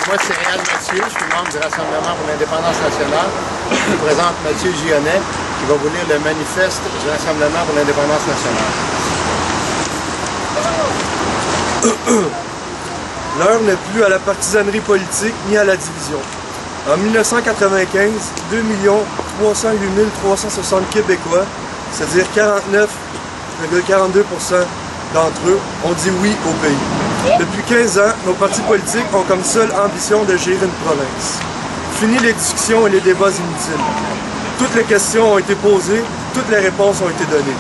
Moi, c'est Réal Mathieu, je suis membre du Rassemblement pour l'indépendance nationale. Je vous présente Mathieu Gionnet, qui va vous lire le manifeste du Rassemblement pour l'indépendance nationale. L'heure n'est plus à la partisanerie politique ni à la division. En 1995, 2 308 360 Québécois, c'est-à-dire 49,42% d'entre eux, ont dit oui au pays. Depuis 15 ans, nos partis politiques ont comme seule ambition de gérer une province. Fini les discussions et les débats inutiles. Toutes les questions ont été posées, toutes les réponses ont été données.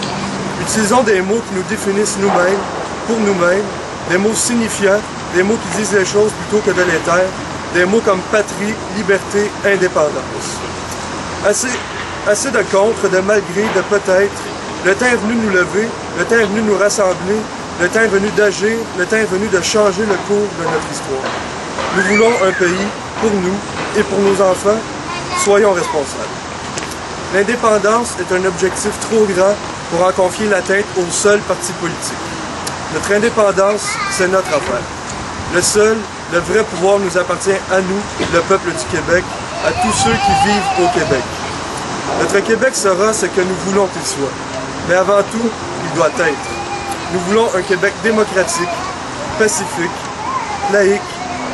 Utilisons des mots qui nous définissent nous-mêmes, pour nous-mêmes, des mots signifiants, des mots qui disent les choses plutôt que de les taire, des mots comme patrie, liberté, indépendance. Assez de contre, de malgré, de peut-être. Le temps est venu nous lever, le temps est venu nous rassembler, le temps est venu d'agir, le temps est venu de changer le cours de notre histoire. Nous voulons un pays pour nous et pour nos enfants. Soyons responsables. L'indépendance est un objectif trop grand pour en confier l'atteinte au seul parti politique. Notre indépendance, c'est notre affaire. Le seul, le vrai pouvoir nous appartient à nous, le peuple du Québec, à tous ceux qui vivent au Québec. Notre Québec sera ce que nous voulons qu'il soit. Mais avant tout, il doit être. Nous voulons un Québec démocratique, pacifique, laïque,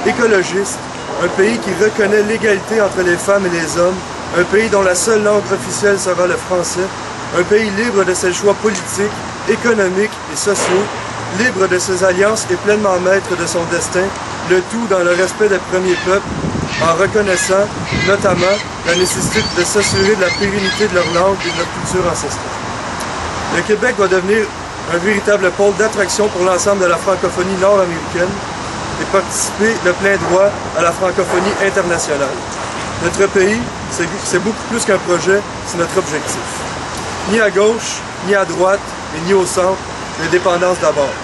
écologiste, un pays qui reconnaît l'égalité entre les femmes et les hommes, un pays dont la seule langue officielle sera le français, un pays libre de ses choix politiques, économiques et sociaux, libre de ses alliances et pleinement maître de son destin, le tout dans le respect des premiers peuples, en reconnaissant notamment la nécessité de s'assurer de la pérennité de leur langue et de leur culture ancestrale. Le Québec va devenir un véritable pôle d'attraction pour l'ensemble de la francophonie nord-américaine et participer de plein droit à la francophonie internationale. Notre pays, c'est beaucoup plus qu'un projet, c'est notre objectif. Ni à gauche, ni à droite, et ni au centre, l'indépendance d'abord.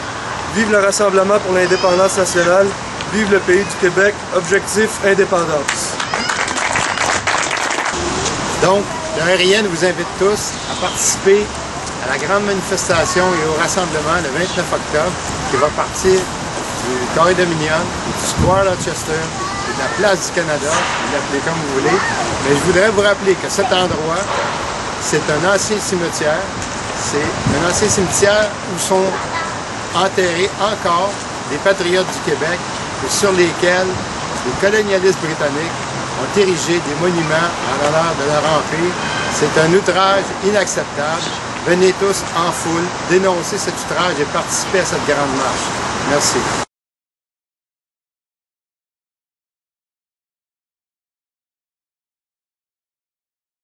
Vive le Rassemblement pour l'indépendance nationale, vive le pays du Québec, objectif indépendance. Donc, le RIN vous invite tous à participer à la grande manifestation et au rassemblement le 29 octobre qui va partir du Carré Dominion, du Square Rochester et de la Place du Canada, vous l'appelez comme vous voulez. Mais je voudrais vous rappeler que cet endroit, c'est un ancien cimetière. C'est un ancien cimetière où sont enterrés encore des patriotes du Québec et sur lesquels les colonialistes britanniques ont érigé des monuments en l'honneur de leur empire. C'est un outrage inacceptable. Venez tous en foule dénoncer cet outrage et participer à cette grande marche. Merci.